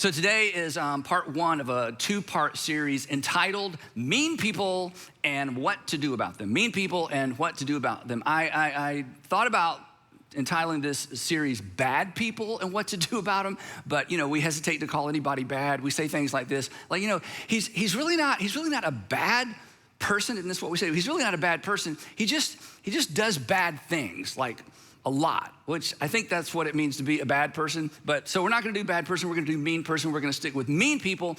So today is part one of a two-part series entitled Mean People and What to Do About Them. Mean People and What to Do About Them. I thought about entitling this series Bad People and What to Do About Them, but we hesitate to call anybody bad. We say things like this, like, he's really not a bad person, and this is what we say. He's really not a bad person. He just does bad things, like a lot, which I think that's what it means to be a bad person. But so we're not gonna do bad person, we're gonna do mean person. We're gonna stick with mean people,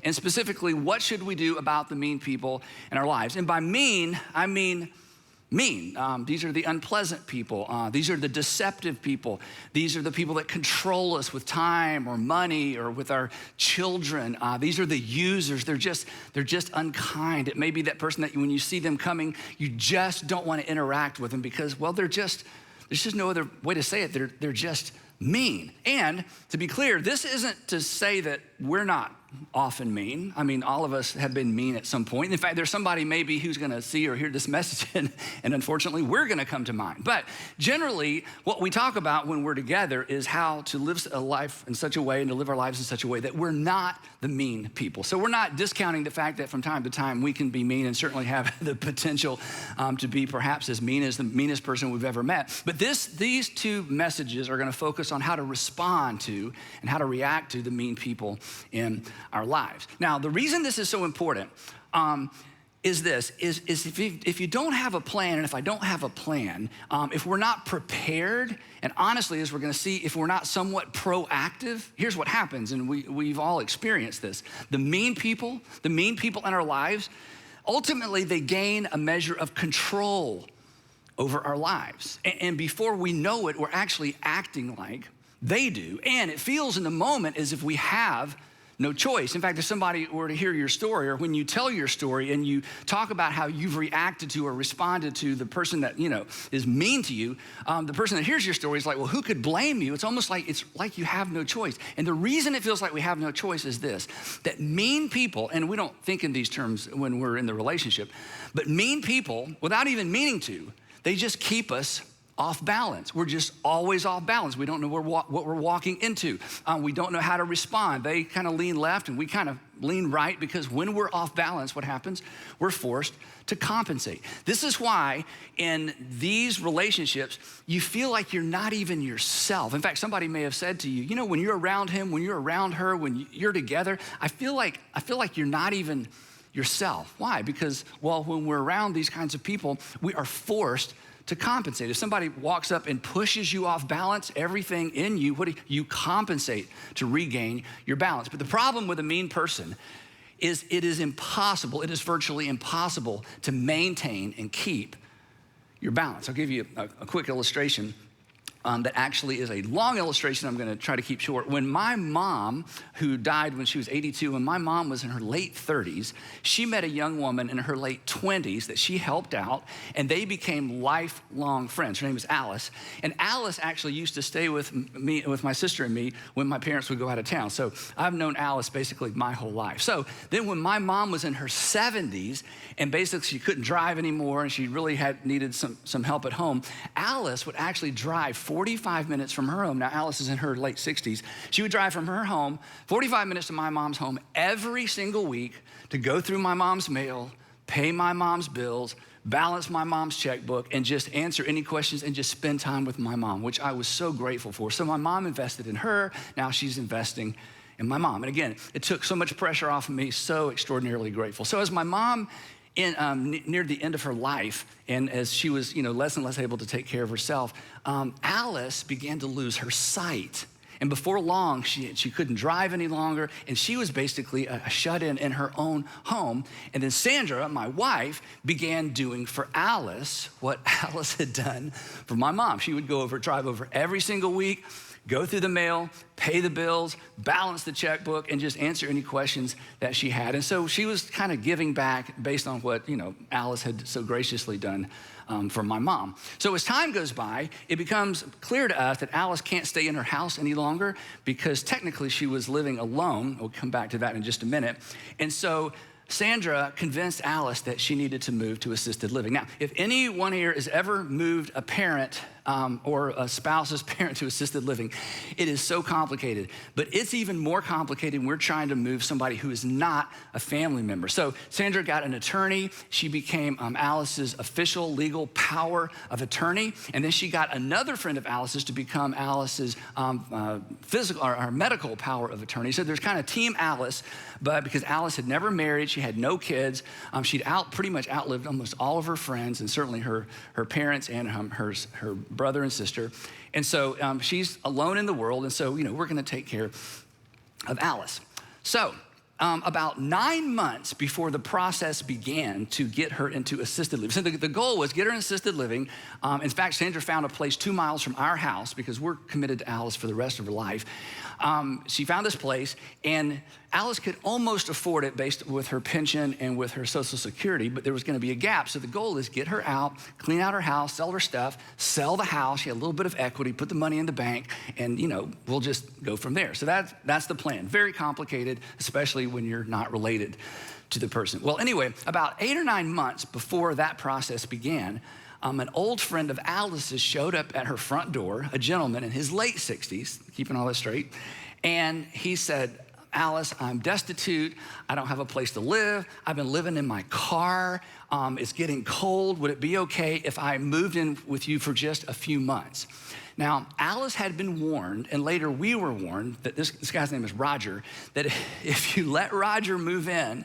and specifically, what should we do about the mean people in our lives? And by mean, I mean mean. These are the unpleasant people. These are the deceptive people. These are the people that control us with time or money or with our children. These are the users. They're just unkind. It may be that person that when you see them coming, you just don't want to interact with them because, well, there's just no other way to say it. They're just mean. And to be clear, this isn't to say that we're not often mean. I mean, all of us have been mean at some point. In fact, there's somebody maybe who's gonna see or hear this message and unfortunately we're gonna come to mind. But generally, what we talk about when we're together is how to live a life in such a way and to live our lives in such a way that we're not the mean people. So we're not discounting the fact that from time to time we can be mean and certainly have the potential to be perhaps as mean as the meanest person we've ever met. But these two messages are gonna focus on how to respond to and how to react to the mean people in our lives. Now, the reason this is so important is if you don't have a plan, and if I don't have a plan, if we're not prepared, and honestly, as we're gonna see, if we're not somewhat proactive, here's what happens, and we've all experienced this. The mean people in our lives, ultimately they gain a measure of control over our lives. And before we know it, we're actually acting like they do. And it feels in the moment as if we have no choice. In fact, if somebody were to hear your story, or when you tell your story and you talk about how you've reacted to or responded to the person that is mean to you, the person that hears your story is like, well, who could blame you? It's almost like you have no choice. And the reason it feels like we have no choice is this, that mean people, and we don't think in these terms when we're in the relationship, but mean people, without even meaning to, they just keep us off balance. We're just always off balance. We don't know what we're walking into. We don't know how to respond. They kind of lean left and we kind of lean right, because when we're off balance, what happens? We're forced to compensate. This is why in these relationships, you feel like you're not even yourself. In fact, somebody may have said to you, when you're around him, when you're around her, when you're together, I feel like you're not even yourself. Why? Because, well, when we're around these kinds of people, we are forced to compensate. If somebody walks up and pushes you off balance, everything in you, you compensate to regain your balance. But the problem with a mean person is it is virtually impossible to maintain and keep your balance. I'll give you a quick illustration that actually is a long illustration I'm gonna try to keep short. When my mom, who died when she was 82, when my mom was in her late 30s, she met a young woman in her late 20s that she helped out, and they became lifelong friends. Her name is Alice, and Alice actually used to stay with my sister and me when my parents would go out of town. So I've known Alice basically my whole life. So then when my mom was in her 70s, and basically she couldn't drive anymore, and she really needed some help at home, Alice would actually drive 45 minutes from her home. Now, Alice is in her late 60s. She would drive from her home 45 minutes to my mom's home every single week to go through my mom's mail, pay my mom's bills, balance my mom's checkbook, and just answer any questions and just spend time with my mom, which I was so grateful for. So my mom invested in her. Now she's investing in my mom. And again, it took so much pressure off of me, so extraordinarily grateful. So as my mom near the end of her life, and as she was less and less able to take care of herself, Alice began to lose her sight. And before long, she couldn't drive any longer, and she was basically a shut-in in her own home. And then Sandra, my wife, began doing for Alice what Alice had done for my mom. She would drive over every single week, go through the mail, pay the bills, balance the checkbook, and just answer any questions that she had. And so she was kind of giving back based on what Alice had so graciously done for my mom. So as time goes by, it becomes clear to us that Alice can't stay in her house any longer because technically she was living alone. We'll come back to that in just a minute. And so Sandra convinced Alice that she needed to move to assisted living. Now, if anyone here has ever moved a parent or a spouse's parent to assisted living. It is so complicated, but it's even more complicated when we're trying to move somebody who is not a family member. So Sandra got an attorney. She became Alice's official legal power of attorney. And then she got another friend of Alice's to become Alice's physical or medical power of attorney. So there's kind of Team Alice, but because Alice had never married, she had no kids, she'd pretty much outlived almost all of her friends and certainly her parents and her brother and sister. And so she's alone in the world. And so, we're going to take care of Alice. So about 9 months before the process began to get her into assisted living. So the goal was get her in assisted living. In fact, Sandra found a place 2 miles from our house because we're committed to Alice for the rest of her life. She found this place, and Alice could almost afford it based with her pension and with her Social Security, but there was going to be a gap. So the goal is get her out, clean out her house, sell her stuff, sell the house. She had a little bit of equity, put the money in the bank, and we'll just go from there. So that's the plan. Very complicated, especially when you're not related to the person. Well, anyway, about 8 or 9 months before that process began, an old friend of Alice's showed up at her front door, a gentleman in his late 60s, keeping all this straight, and he said, Alice, I'm destitute. I don't have a place to live. I've been living in my car. It's getting cold. Would it be okay if I moved in with you for just a few months? Now, Alice had been warned, and later we were warned, that this guy's name is Roger, that if you let Roger move in,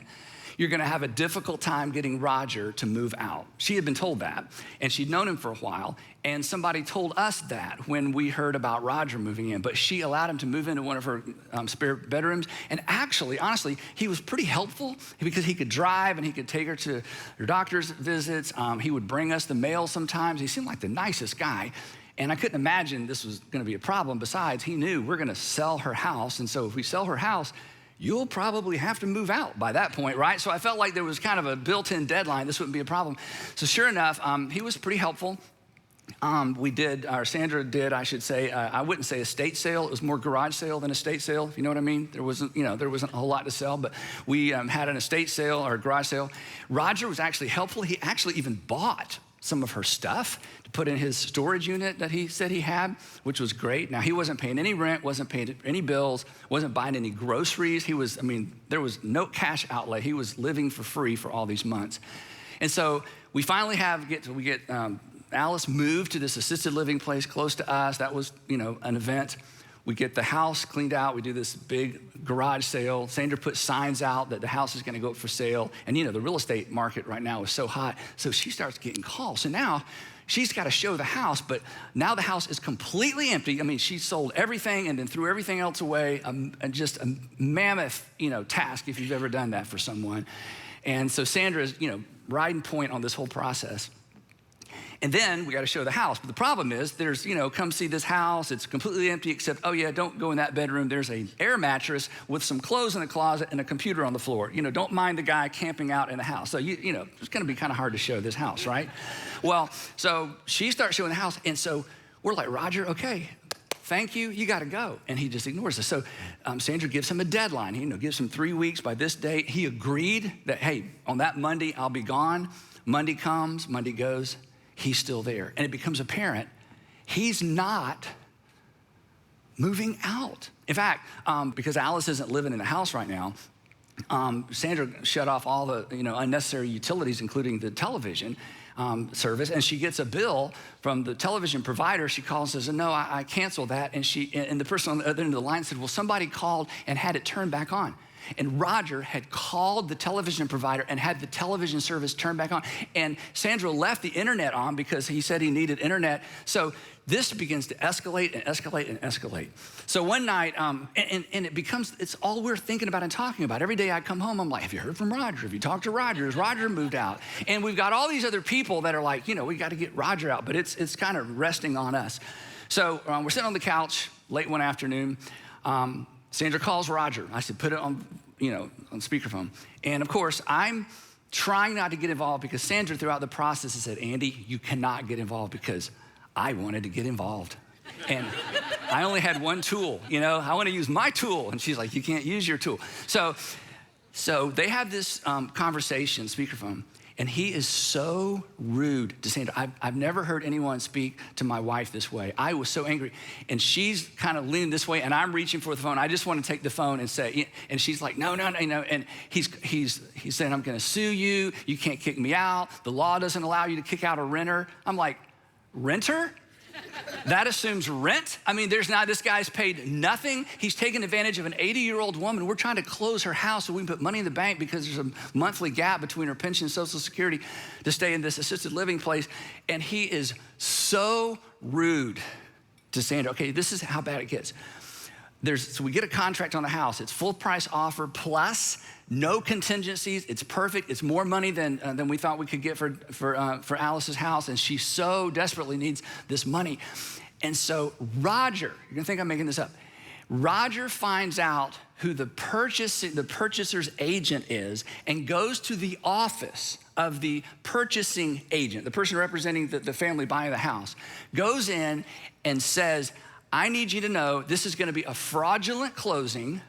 you're gonna have a difficult time getting Roger to move out. She had been told that, and she'd known him for a while, and somebody told us that when we heard about Roger moving in, but she allowed him to move into one of her spare bedrooms, and actually, honestly, he was pretty helpful because he could drive and he could take her to her doctor's visits. He would bring us the mail sometimes. He seemed like the nicest guy, and I couldn't imagine this was gonna be a problem. Besides, he knew we're gonna sell her house, and so if we sell her house, you'll probably have to move out by that point, right? So I felt like there was kind of a built-in deadline. This wouldn't be a problem. So sure enough, he was pretty helpful. Sandra did, I should say, I wouldn't say estate sale. It was more garage sale than estate sale, if you know what I mean. There wasn't a whole lot to sell, but we had an estate sale or a garage sale. Roger was actually helpful. He actually even bought some of her stuff to put in his storage unit that he said he had, which was great. Now, he wasn't paying any rent, wasn't paying any bills, wasn't buying any groceries. There was no cash outlay. He was living for free for all these months. And so we finally get Alice moved to this assisted living place close to us. That was, an event. We get the house cleaned out. We do this big garage sale. Sandra put signs out that the house is going to go up for sale. And the real estate market right now is so hot. So she starts getting calls. So now she's got to show the house, but now the house is completely empty. She sold everything and then threw everything else away. Just a mammoth, task if you've ever done that for someone. And so Sandra is, riding point on this whole process. And then we got to show the house. But the problem is there's, come see this house. It's completely empty except, oh yeah, don't go in that bedroom. There's an air mattress with some clothes in the closet and a computer on the floor. Don't mind the guy camping out in the house. So, it's going to be kind of hard to show this house, right? Well, so she starts showing the house. And so we're like, Roger, okay, thank you. You got to go. And he just ignores us. So Sandra gives him a deadline. He gives him 3 weeks by this date. He agreed that, hey, on that Monday, I'll be gone. Monday comes, Monday goes. He's still there. And it becomes apparent he's not moving out. In fact, because Alice isn't living in the house right now, Sandra shut off all the unnecessary utilities, including the television service, and she gets a bill from the television provider. She calls and says, no, I canceled that. And the person on the other end of the line said, well, somebody called and had it turned back on. And Roger had called the television provider and had the television service turned back on. And Sandra left the internet on because he said he needed internet. So this begins to escalate and escalate and escalate. So one night, and it's all we're thinking about and talking about. Every day I come home, I'm like, have you heard from Roger? Have you talked to Roger? Has Roger moved out? And we've got all these other people that are like, we got to get Roger out, but it's kind of resting on us. So we're sitting on the couch late one afternoon. Sandra calls Roger. I said, put it on, on speakerphone. And of course, I'm trying not to get involved because Sandra throughout the process has said, Andy, you cannot get involved because I wanted to get involved. And I only had one tool, I want to use my tool. And she's like, you can't use your tool. So they have this conversation, speakerphone. And he is so rude to Sandra. I've never heard anyone speak to my wife this way. I was so angry. And she's kind of leaning this way, and I'm reaching for the phone. I just want to take the phone and say, and she's like, no. And he's saying, I'm going to sue you. You can't kick me out. The law doesn't allow you to kick out a renter. I'm like, renter? That assumes rent. I mean, this guy's paid nothing. He's taken advantage of an 80-year-old woman. We're trying to close her house so we can put money in the bank because there's a monthly gap between her pension and Social Security to stay in this assisted living place. And he is so rude to Sandra. Okay, this is how bad it gets. So we get a contract on the house. It's full price offer plus no contingencies. It's perfect. It's more money than we thought we could get for Alice's house. And she so desperately needs this money. And so Roger, you're gonna think I'm making this up. Roger finds out who the purchaser's agent is and goes to the office of the purchasing agent, the person representing the family buying the house, goes in and says, I need you to know this is gonna be a fraudulent closing.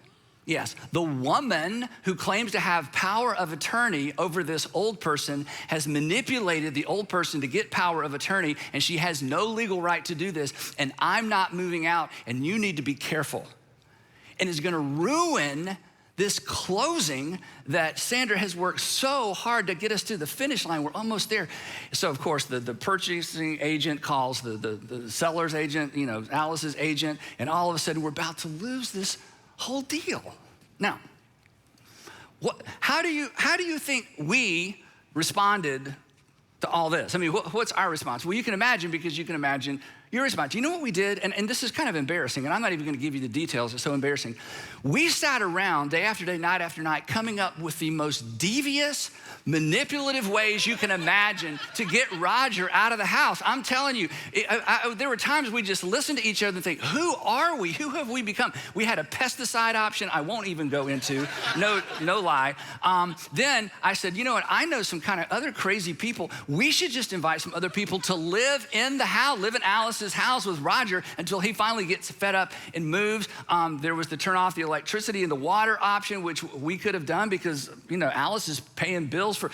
Yes, the woman who claims to have power of attorney over this old person has manipulated the old person to get power of attorney, and she has no legal right to do this, and I'm not moving out, and you need to be careful. And it's gonna ruin this closing that Sandra has worked so hard to get us to the finish line. We're almost there. So of course, the purchasing agent calls the seller's agent, Alice's agent, and all of a sudden we're about to lose this whole deal. Now, how do you think we responded to all this? I mean, what's our response? Well, you can imagine, because you can imagine your response. You know what we did? And this is kind of embarrassing, and I'm not even gonna give you the details, it's so embarrassing. We sat around day after day, night after night, coming up with the most devious, manipulative ways you can imagine to get Roger out of the house. I'm telling you, there were times we just listened to each other and think, who are we? Who have we become? We had a pesticide option I won't even go into, no lie. Then I said, you know what? I know some kind of other crazy people. We should just invite some other people to live in the house, live in Alice's house with Roger until he finally gets fed up and moves. There was the turn off the electricity and the water option, which we could have done because, Alice is paying bills for,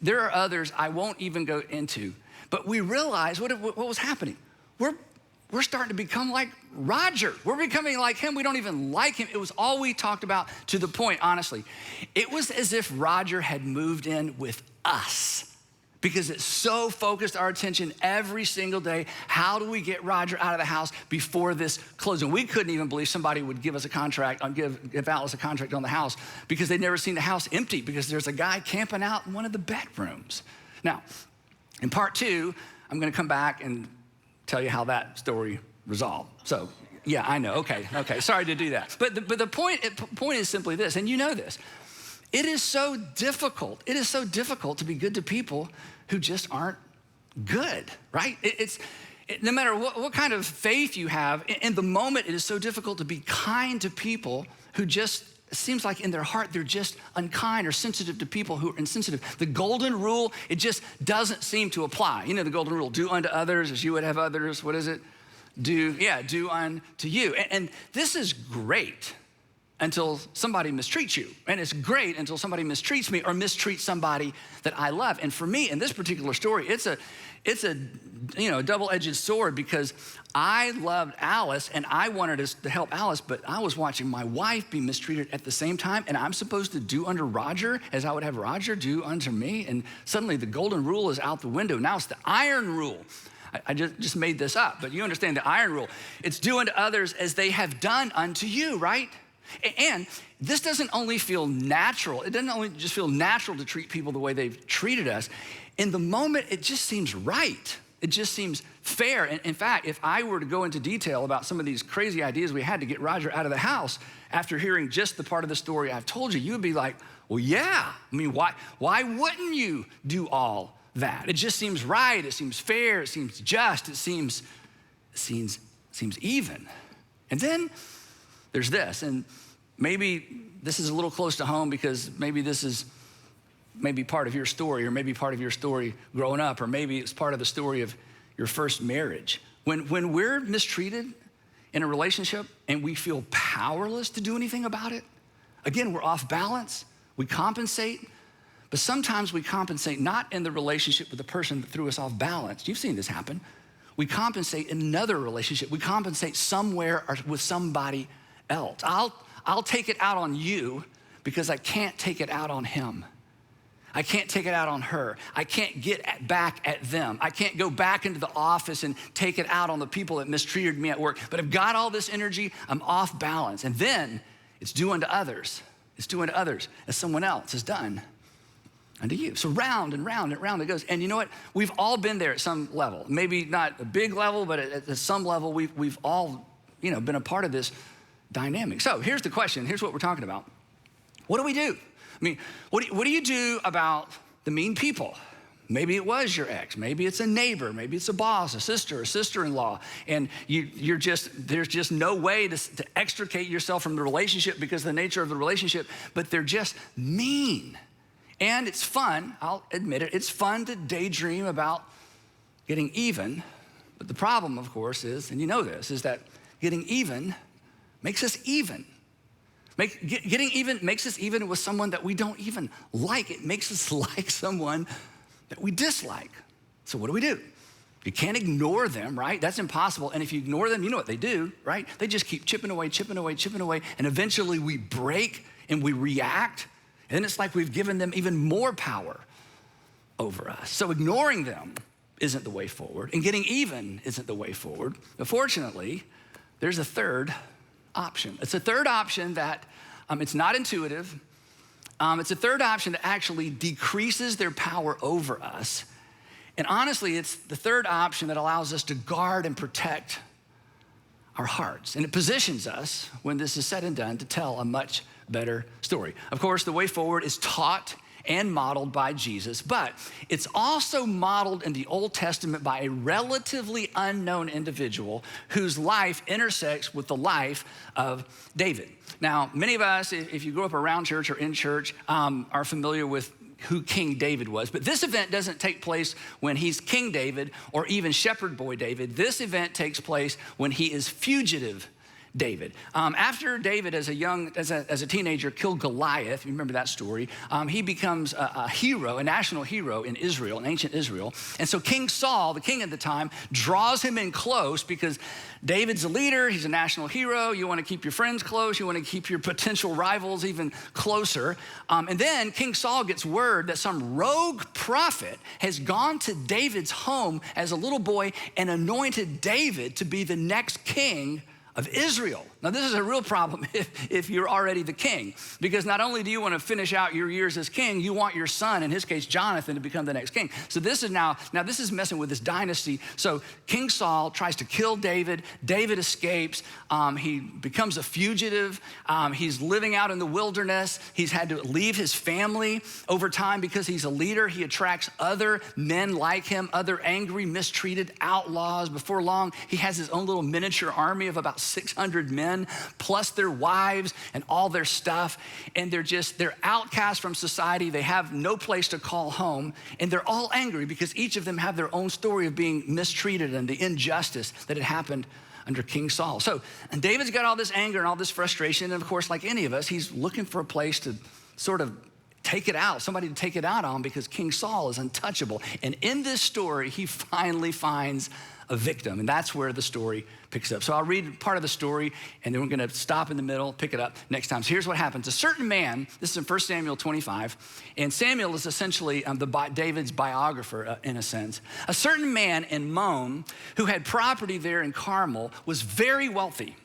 there are others I won't even go into. But we realized what was happening. We're starting to become like Roger. We're becoming like him. We don't even like him. It was all we talked about, to the point, honestly. It was as if Roger had moved in with us, because it so focused our attention every single day. How do we get Roger out of the house before this closing? We couldn't even believe somebody would give us a contract, give Alice a contract on the house, because they'd never seen the house empty because there's a guy camping out in one of the bedrooms. Now, in part 2, I'm gonna come back and tell you how that story resolved. So, yeah, I know, okay, sorry to do that. But the point is simply this, and you know this. It is so difficult to be good to people who just aren't good, right? No matter what kind of faith you have, in the moment, it is so difficult to be kind to people who just, it seems like in their heart, they're just unkind or sensitive to people who are insensitive. The golden rule, it just doesn't seem to apply. You know the golden rule, do unto others as you would have others, what is it? Do unto you. And this is great until somebody mistreats you. And it's great until somebody mistreats me or mistreats somebody that I love. And for me, in this particular story, it's a double-edged sword, because I loved Alice and I wanted us to help Alice, but I was watching my wife be mistreated at the same time, and I'm supposed to do unto Roger as I would have Roger do unto me. And suddenly the golden rule is out the window. Now it's the iron rule. I just made this up, but you understand the iron rule. It's do unto others as they have done unto you, right? And this doesn't only feel natural. It doesn't only just feel natural to treat people the way they've treated us. In the moment, it just seems right. It just seems fair. And in fact, if I were to go into detail about some of these crazy ideas we had to get Roger out of the house, after hearing just the part of the story I've told you, you would be like, well, yeah. Why wouldn't you do all that? It just seems right. It seems fair. It seems just. It seems even. And then there's this, and maybe this is a little close to home, because maybe this is part of your story, or maybe part of your story growing up, or maybe it's part of the story of your first marriage. When we're mistreated in a relationship and we feel powerless to do anything about it, again, we're off balance, we compensate, But sometimes we compensate not in the relationship with the person that threw us off balance. You've seen this happen. We compensate in another relationship. We compensate somewhere or with somebody else. I'll take it out on you because I can't take it out on him. I can't take it out on her. I can't get back at them. I can't go back into the office and take it out on the people that mistreated me at work. But I've got all this energy, I'm off balance. And then it's due unto others. It's due unto others as someone else has done unto you. So round and round and round it goes. And you know what? We've all been there at some level. Maybe not a big level, but at some level, we've all, been a part of this dynamic. So here's the question. Here's what we're talking about. What do we do? I mean, what do you do about the mean people? Maybe it was your ex. Maybe it's a neighbor. Maybe it's a boss, a sister, a sister-in-law. And there's just no way to extricate yourself from the relationship because of the nature of the relationship, but they're just mean. And it's fun, I'll admit it, it's fun to daydream about getting even. But the problem, of course, is, and you know this, is that getting even makes us even. Getting even makes us even with someone that we don't even like. It makes us like someone that we dislike. So what do? You can't ignore them, right? That's impossible. And if you ignore them, you know what they do, right? They just keep chipping away. And eventually we break and we react. And then it's like we've given them even more power over us. So ignoring them isn't the way forward. And getting even isn't the way forward. But fortunately, there's a third option. It's a third option that it's not intuitive. It's a third option that actually decreases their power over us. And honestly, it's the third option that allows us to guard and protect our hearts. And it positions us, when this is said and done, to tell a much better story. Of course, the way forward is taught and modeled by Jesus, but it's also modeled in the Old Testament by a relatively unknown individual whose life intersects with the life of David. Now, many of us, if you grew up around church or in church, are familiar with who King David was. But this event doesn't take place when he's King David or even Shepherd Boy David. This event takes place when he is fugitive David. After David, as a teenager, killed Goliath, you remember that story, he becomes a hero, a national hero in Israel, in ancient Israel. And so King Saul, the king at the time, draws him in close because David's a leader, he's a national hero. You want to keep your friends close, you want to keep your potential rivals even closer. And then King Saul gets word that some rogue prophet has gone to David's home as a little boy and anointed David to be the next king of Israel. Now, this is a real problem if you're already the king, because not only do you want to finish out your years as king, you want your son, in his case, Jonathan, to become the next king. So this is now this is messing with this dynasty. So King Saul tries to kill David. David escapes. He becomes a fugitive. He's living out in the wilderness. He's had to leave his family over time because he's a leader. He attracts other men like him, other angry, mistreated outlaws. Before long, he has his own little miniature army of about 600 men, plus their wives and all their stuff. And they're outcast from society. They have no place to call home. And they're all angry because each of them have their own story of being mistreated and the injustice that had happened under King Saul. So, and David's got all this anger and all this frustration. And of course, like any of us, he's looking for a place to sort of take it out, somebody to take it out on, because King Saul is untouchable. And in this story, he finally finds a victim, and that's where the story picks up. So I'll read part of the story, and then we're gonna stop in the middle, pick it up next time. So here's what happens. A certain man, this is in 1 Samuel 25, and Samuel is essentially David's biographer in a sense. A certain man in Mon, who had property there in Carmel, was very wealthy.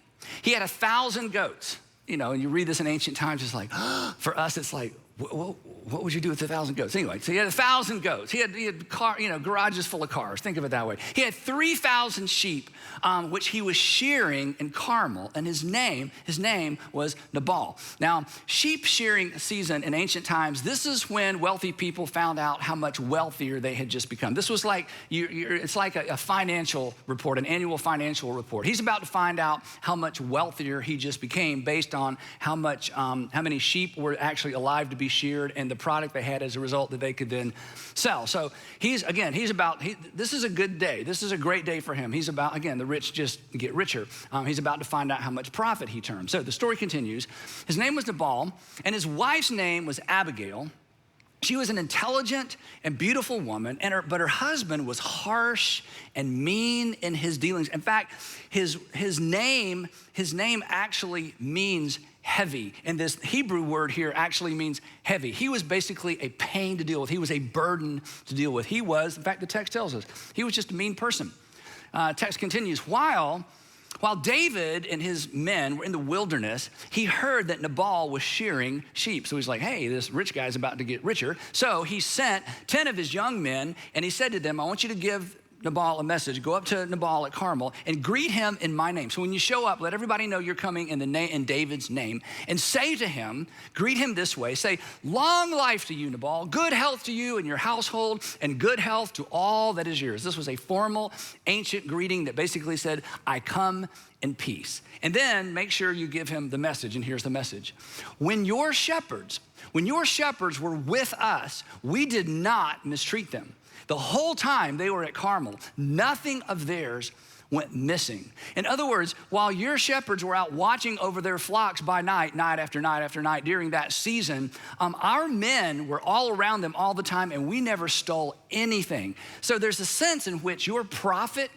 He had 1,000 goats. You know, and you read this in ancient times, it's like, for us, it's like, what would you do with 1,000 goats? Anyway, so he had 1,000 goats. He had garages full of cars. Think of it that way. He had 3,000 sheep, which he was shearing in Carmel, and his name was Nabal. Now, sheep shearing season in ancient times, this is when wealthy people found out how much wealthier they had just become. This was like, it's like a financial report, an annual financial report. He's about to find out how much wealthier he just became based on how many sheep were actually alive to be sheared and the product they had as a result that they could then sell. So this is a good day. This is a great day for him. He's about, again, the rich just get richer. He's about to find out how much profit he turned. So the story continues. His name was Nabal, and his wife's name was Abigail. She was an intelligent and beautiful woman, but her husband was harsh and mean in his dealings. In fact, his name actually means heavy. And this Hebrew word here actually means heavy. He was basically a pain to deal with. He was a burden to deal with. In fact, the text tells us, he was just a mean person. Text continues, while David and his men were in the wilderness, he heard that Nabal was shearing sheep. So he's like, hey, this rich guy's about to get richer. So he sent 10 of his young men, and he said to them, I want you to give Nabal a message. Go up to Nabal at Carmel and greet him in my name. So when you show up, let everybody know you're coming in David's name, and say to him, greet him this way. Say, long life to you, Nabal, good health to you and your household, and good health to all that is yours. This was a formal, ancient greeting that basically said, I come in peace. And then make sure you give him the message, and here's the message. When your shepherds were with us, we did not mistreat them. The whole time they were at Carmel, nothing of theirs went missing. In other words, while your shepherds were out watching over their flocks by night, night after night after night during that season, our men were all around them all the time, and we never stole anything. So there's a sense in which your profit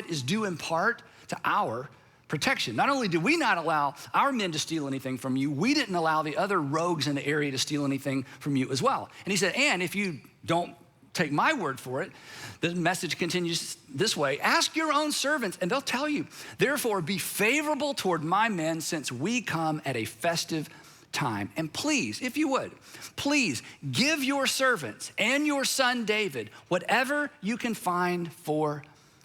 is due in part to our protection. Not only did we not allow our men to steal anything from you, we didn't allow the other rogues in the area to steal anything from you as well. And he said, and if you don't take my word for it, the message continues this way. Ask your own servants, and they'll tell you. Therefore, be favorable toward my men, since we come at a festive time. And please, if you would, please give your servants and your son David whatever you can find for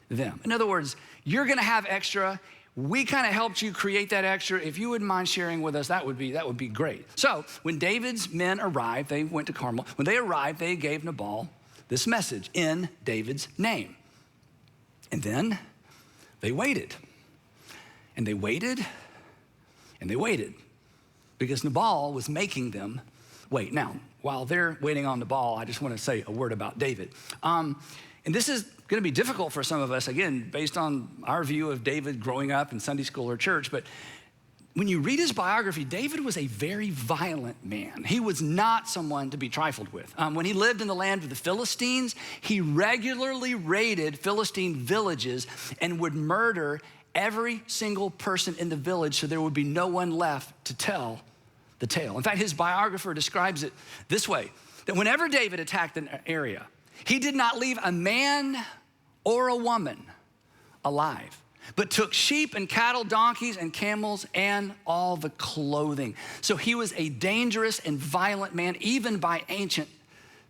them. In other words, you're gonna have extra. We kind of helped you create that extra. If you wouldn't mind sharing with us, that would be great. So when David's men arrived, they went to Carmel. When they arrived, they gave Nabal this message in David's name. And then they waited. And they waited, and they waited, because Nabal was making them wait. Now, while they're waiting on Nabal, I just want to say a word about David. And this is going to be difficult for some of us, again, based on our view of David growing up in Sunday school or church, but when you read his biography, David was a very violent man. He was not someone to be trifled with. When he lived in the land of the Philistines, he regularly raided Philistine villages and would murder every single person in the village so there would be no one left to tell the tale. In fact, his biographer describes it this way, that whenever David attacked an area, he did not leave a man or a woman alive, but took sheep and cattle, donkeys and camels, and all the clothing. So he was a dangerous and violent man, even by ancient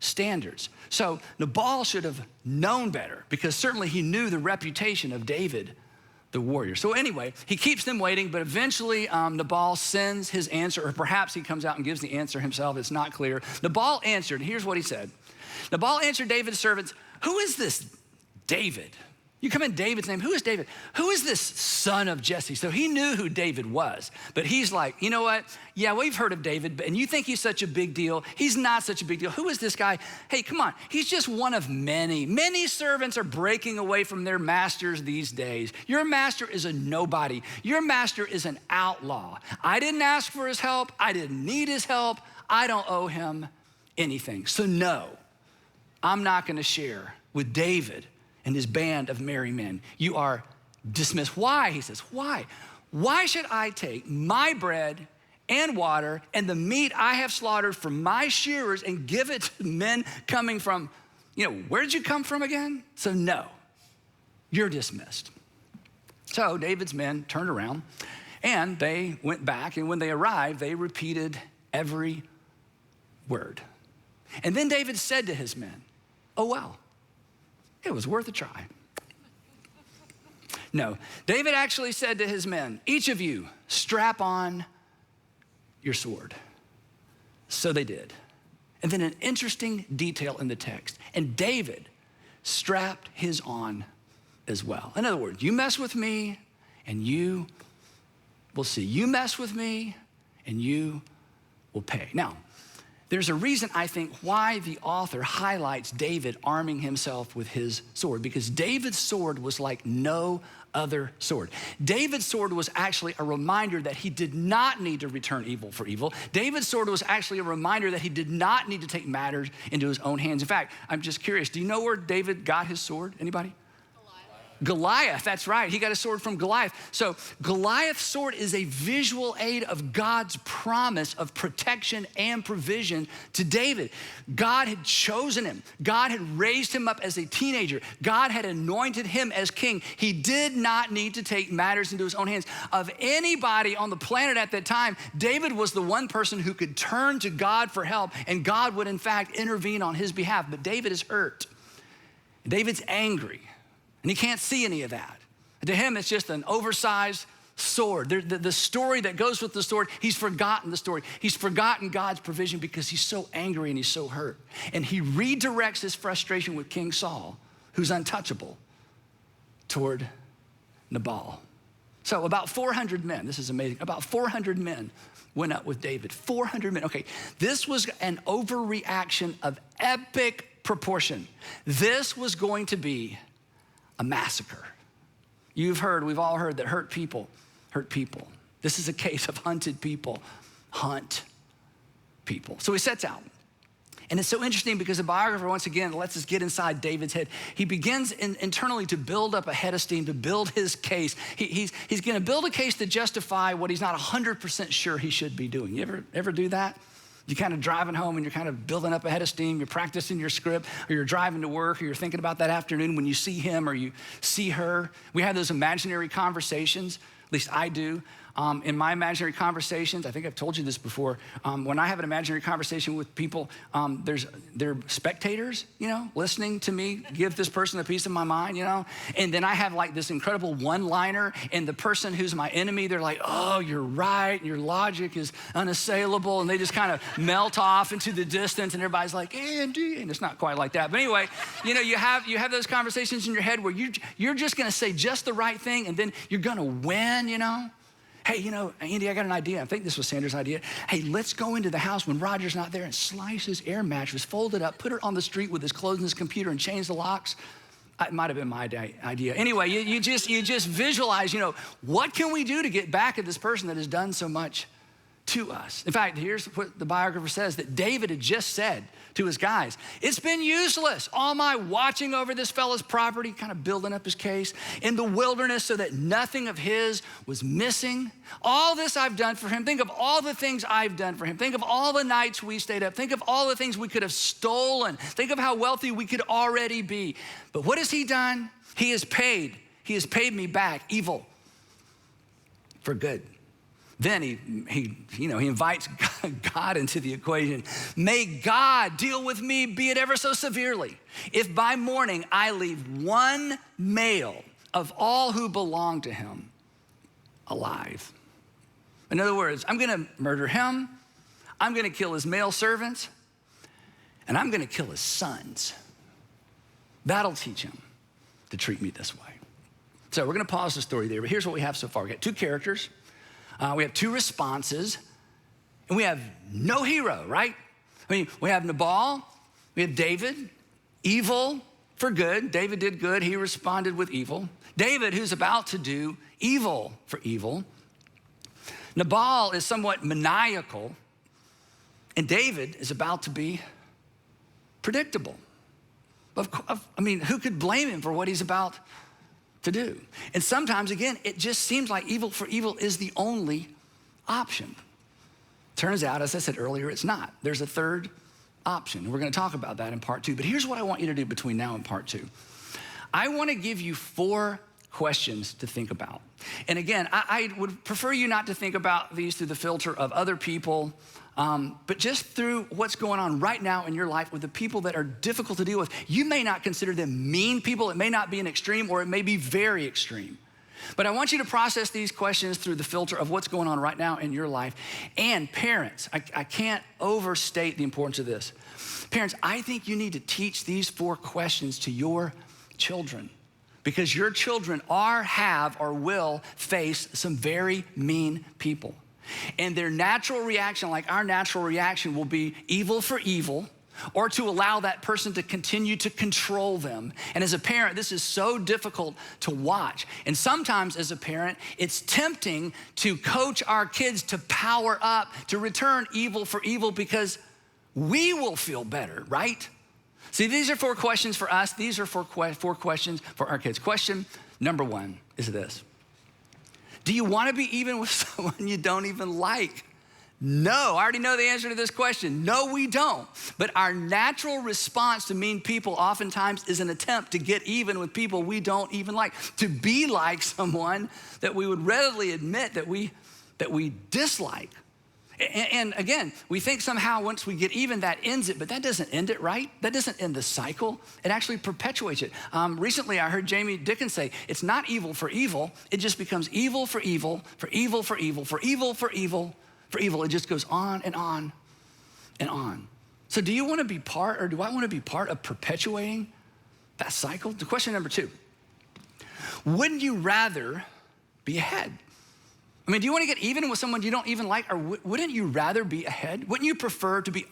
standards. So Nabal should have known better, because certainly he knew the reputation of David, the warrior. So anyway, he keeps them waiting, but eventually Nabal sends his answer, or perhaps he comes out and gives the answer himself. It's not clear. Nabal answered, here's what he said. Nabal answered David's servants, who is this David? You come in David's name. Who is David? Who is this son of Jesse? So he knew who David was, but he's like, you know what? Yeah, we've heard of David, and you think he's such a big deal. He's not such a big deal. Who is this guy? Hey, come on. He's just one of many. Many servants are breaking away from their masters these days. Your master is a nobody. Your master is an outlaw. I didn't ask for his help. I didn't need his help. I don't owe him anything. So no, I'm not going to share with David and his band of merry men. You are dismissed. Why? He says, why? Why should I take my bread and water and the meat I have slaughtered from my shearers and give it to men coming from, where did you come from again? So no, you're dismissed. So David's men turned around and they went back, and when they arrived, they repeated every word. And then David said to his men, oh, well, it was worth a try. No, David actually said to his men, each of you strap on your sword. So they did. And then an interesting detail in the text, and David strapped his on as well. In other words, you mess with me and you will see. You mess with me and you will pay. Now, there's a reason, I think, why the author highlights David arming himself with his sword, because David's sword was like no other sword. David's sword was actually a reminder that he did not need to return evil for evil. David's sword was actually a reminder that he did not need to take matters into his own hands. In fact, I'm just curious, do you know where David got his sword? Anybody? Goliath, that's right. He got a sword from Goliath. So Goliath's sword is a visual aid of God's promise of protection and provision to David. God had chosen him. God had raised him up as a teenager. God had anointed him as king. He did not need to take matters into his own hands. Of anybody on the planet at that time, David was the one person who could turn to God for help, and God would in fact intervene on his behalf. But David is hurt. David's angry. And he can't see any of that. To him, it's just an oversized sword. The story that goes with the sword, he's forgotten the story. He's forgotten God's provision because he's so angry and he's so hurt. And he redirects his frustration with King Saul, who's untouchable, toward Nabal. So about 400 men, this is amazing, about 400 men went up with David. 400 men. Okay, this was an overreaction of epic proportion. This was going to be a massacre. We've all heard that hurt people hurt people. This is a case of hunted people hunt people. So he sets out. And it's so interesting because the biographer, once again, lets us get inside David's head. He begins internally to build up a head of steam, to build his case. He's gonna build a case to justify what he's not 100% sure he should be doing. You ever do that? You're kind of driving home and you're kind of building up a head of steam, you're practicing your script, or you're driving to work, or you're thinking about that afternoon when you see him or you see her. We have those imaginary conversations, at least I do. In my imaginary conversations, I think I've told you this before, when I have an imaginary conversation with people, they're spectators, listening to me give this person a piece of my mind, and then I have like this incredible one-liner, and the person who's my enemy, they're like, oh, you're right, your logic is unassailable, and they just kind of melt off into the distance, and everybody's like, Andy, and it's not quite like that. But anyway, you have those conversations in your head where you're just gonna say just the right thing, and then you're gonna win, Hey, Andy, I got an idea. I think this was Sanders' idea. Hey, let's go into the house when Roger's not there and slice his air mattress, fold it up, put it on the street with his clothes and his computer and change the locks. It might have been my idea. Anyway, you just visualize, what can we do to get back at this person that has done so much to us? In fact, here's what the biographer says, that David had just said to his guys. It's been useless, all my watching over this fellow's property, kind of building up his case, in the wilderness so that nothing of his was missing. All this I've done for him. Think of all the things I've done for him. Think of all the nights we stayed up. Think of all the things we could have stolen. Think of how wealthy we could already be. But what has he done? He has paid me back evil for good. Then he invites God into the equation. May God deal with me, be it ever so severely, if by morning I leave one male of all who belong to him alive. In other words, I'm gonna murder him, I'm gonna kill his male servants, and I'm gonna kill his sons. That'll teach him to treat me this way. So we're gonna pause the story there, but here's what we have so far. We got two characters. We have two responses, and we have no hero, right? We have Nabal, we have David, evil for good. David did good, he responded with evil. David, who's about to do evil for evil. Nabal is somewhat maniacal, and David is about to be predictable. Who could blame him for what he's about to do? And sometimes, again, it just seems like evil for evil is the only option. Turns out, as I said earlier, it's not. There's a third option. We're gonna talk about that in part 2. But here's what I want you to do between now and part 2. I wanna give you 4 questions to think about. And again, I would prefer you not to think about these through the filter of other people, but just through what's going on right now in your life with the people that are difficult to deal with. You may not consider them mean people. It may not be an extreme, or it may be very extreme. But I want you to process these questions through the filter of what's going on right now in your life. And parents, I can't overstate the importance of this. Parents, I think you need to teach these 4 questions to your children, because your children have, or will face some very mean people. And their natural reaction, like our natural reaction, will be evil for evil, or to allow that person to continue to control them. And as a parent, this is so difficult to watch. And sometimes as a parent, it's tempting to coach our kids to power up, to return evil for evil, because we will feel better, right? See, these are 4 questions for us. These are 4 questions for our kids. Question number 1 is this: do you want to be even with someone you don't even like? No, I already know the answer to this question. No, we don't. But our natural response to mean people oftentimes is an attempt to get even with people we don't even like, to be like someone that we would readily admit that we dislike. And again, we think somehow once we get even, that ends it, but that doesn't end it, right? That doesn't end the cycle. It actually perpetuates it. Recently, I heard Jamie Dickens say, it's not evil for evil. It just becomes evil for evil, for evil for evil, for evil for evil, for evil. It just goes on and on and on. So do you want to be part, or do I want to be part of perpetuating that cycle? The question number 2, wouldn't you rather be ahead? I mean, do you want to get even with someone you don't even like, or wouldn't you rather be ahead? Wouldn't you prefer to be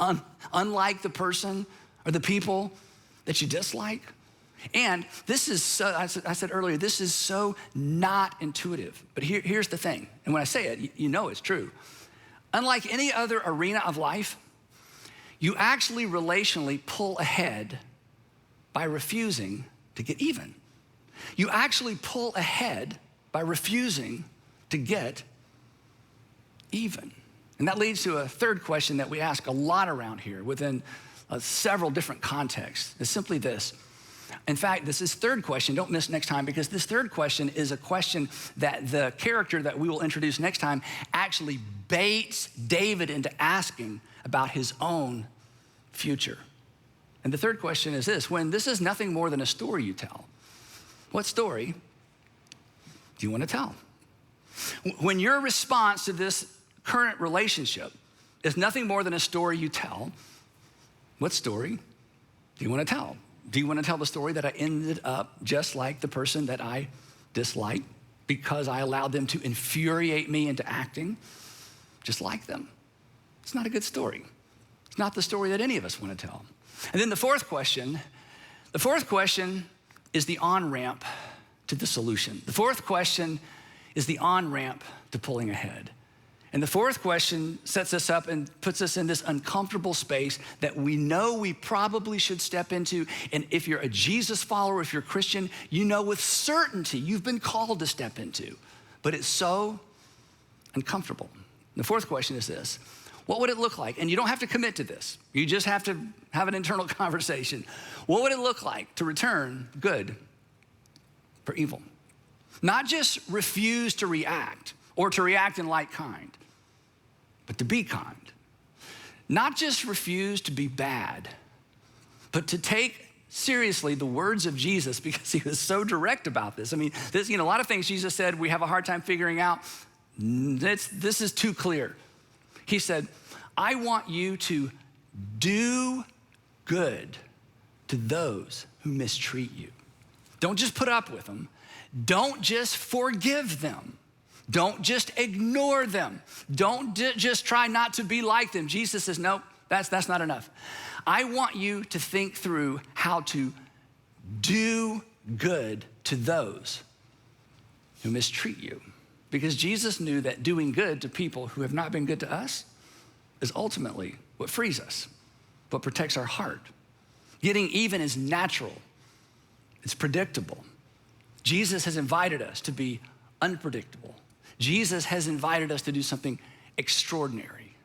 unlike the person or the people that you dislike? And this is so, I said earlier, this is so not intuitive. But here's the thing, and when I say it, you know it's true. Unlike any other arena of life, you actually relationally pull ahead by refusing to get even. You actually pull ahead by refusing to get even. And that leads to a third question that we ask a lot around here within several different contexts. It's simply this. In fact, this is third question. Don't miss next time, because this third question is a question that the character that we will introduce next time actually baits David into asking about his own future. And the third question is this: when this is nothing more than a story you tell, what story do you want to tell? When your response to this current relationship is nothing more than a story you tell, what story do you want to tell? Do you want to tell the story that I ended up just like the person that I disliked because I allowed them to infuriate me into acting just like them? It's not a good story. It's not the story that any of us want to tell. And then the fourth question is the on-ramp to the solution. The fourth question is the on-ramp to pulling ahead. And the fourth question sets us up and puts us in this uncomfortable space that we know we probably should step into. And if you're a Jesus follower, if you're a Christian, you know with certainty you've been called to step into. But it's so uncomfortable. The fourth question is this: what would it look like? And you don't have to commit to this. You just have to have an internal conversation. What would it look like to return good for evil? Not just refuse to react or to react in like kind, but to be kind. Not just refuse to be bad, but to take seriously the words of Jesus, because he was so direct about this. I mean, a lot of things Jesus said we have a hard time figuring out. This is too clear. He said, I want you to do good to those who mistreat you. Don't just put up with them. Don't just forgive them. Don't just ignore them. Don't just try not to be like them. Jesus says, no, that's not enough. I want you to think through how to do good to those who mistreat you. Because Jesus knew that doing good to people who have not been good to us is ultimately what frees us, what protects our heart. Getting even is natural. It's predictable. Jesus has invited us to be unpredictable. Jesus has invited us to do something extraordinary.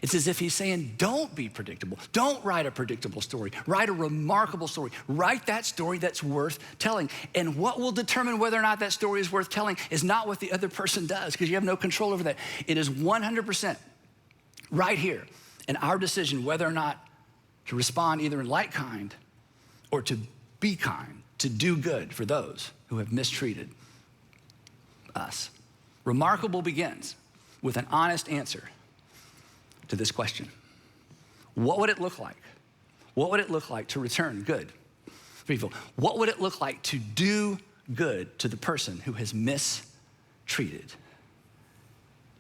It's as if he's saying, don't be predictable. Don't write a predictable story. Write a remarkable story. Write that story that's worth telling. And what will determine whether or not that story is worth telling is not what the other person does, because you have no control over that. It is 100% right here in our decision whether or not to respond either in like kind or to be kind, to do good for those who have mistreated us. Remarkable begins with an honest answer to this question. What would it look like? What would it look like to return good for evil? What would it look like to do good to the person who has mistreated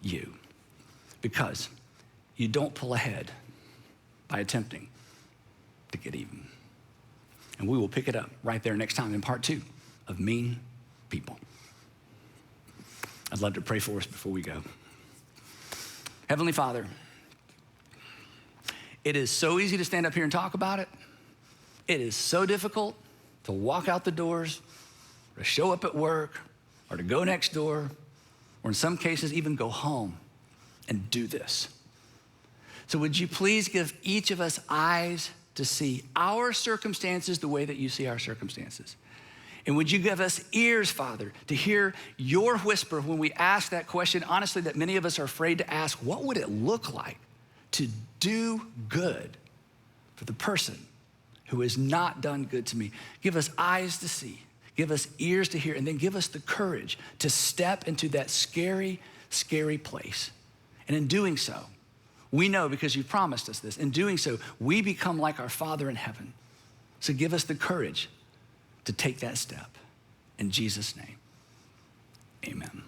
you? because you don't pull ahead by attempting to get even. And we will pick it up right there next time in part 2 of Mean People. I'd love to pray for us before we go. Heavenly Father, it is so easy to stand up here and talk about it. It is so difficult to walk out the doors, or to show up at work, or to go next door, or in some cases even go home and do this. So would you please give each of us eyes to see our circumstances the way that you see our circumstances? And would you give us ears, Father, to hear your whisper when we ask that question, honestly, that many of us are afraid to ask, what would it look like to do good for the person who has not done good to me? Give us eyes to see, give us ears to hear, and then give us the courage to step into that scary, scary place. And in doing so, we know, because you've promised us this, in doing so, we become like our Father in heaven. So give us the courage to take that step. In Jesus' name, amen.